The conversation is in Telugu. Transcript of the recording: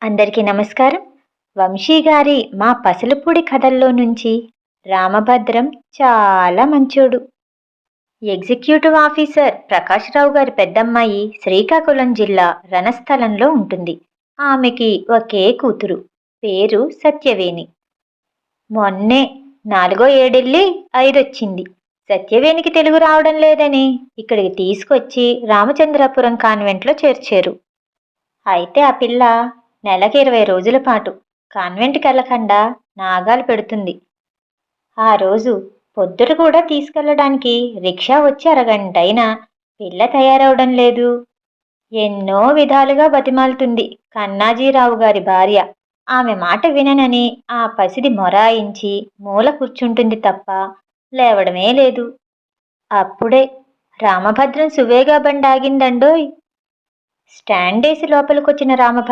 అందరికీ నమస్కారం. వంశీ గారి మా పసలపూడి కథల్లో నుంచి రామభద్రం చాలా మంచోడు. ఎగ్జిక్యూటివ్ ఆఫీసర్ ప్రకాశ్‌రావు గారి పెద్దమ్మాయి శ్రీకాకుళం జిల్లా రణస్థలంలో ఉంటుంది. ఆమెకి ఒకే కూతురు. పేరు సత్యవేణి. మొన్నే 4 ఏడెళ్ళి 5 సత్యవేణికి తెలుగు రావడం లేదని ఇక్కడికి తీసుకొచ్చి రామచంద్రాపురం కాన్వెంట్లో చేర్చారు. అయితే ఆ పిల్ల నెలకి 20 రోజుల పాటు కాన్వెంట్కి వెళ్ళకుండా నాగాలు పెడుతుంది. ఆ రోజు పొద్దుట కూడా తీసుకెళ్ళడానికి రిక్షా వచ్చి అరగంటైనా పిల్ల తయారవడం లేదు. ఎన్నో విధాలుగా బతిమాలుతుంది కన్నాజీరావు గారి భార్య. ఆమె మాట విననని ఆ పసిది మొరాయించి మూల కూర్చుంటుంది తప్ప లేవడమే లేదు. అప్పుడే రామభద్రం సువేగా బండి ఆగిందండోయ్. స్టాండేసి లోపలికొచ్చిన రామభద్రం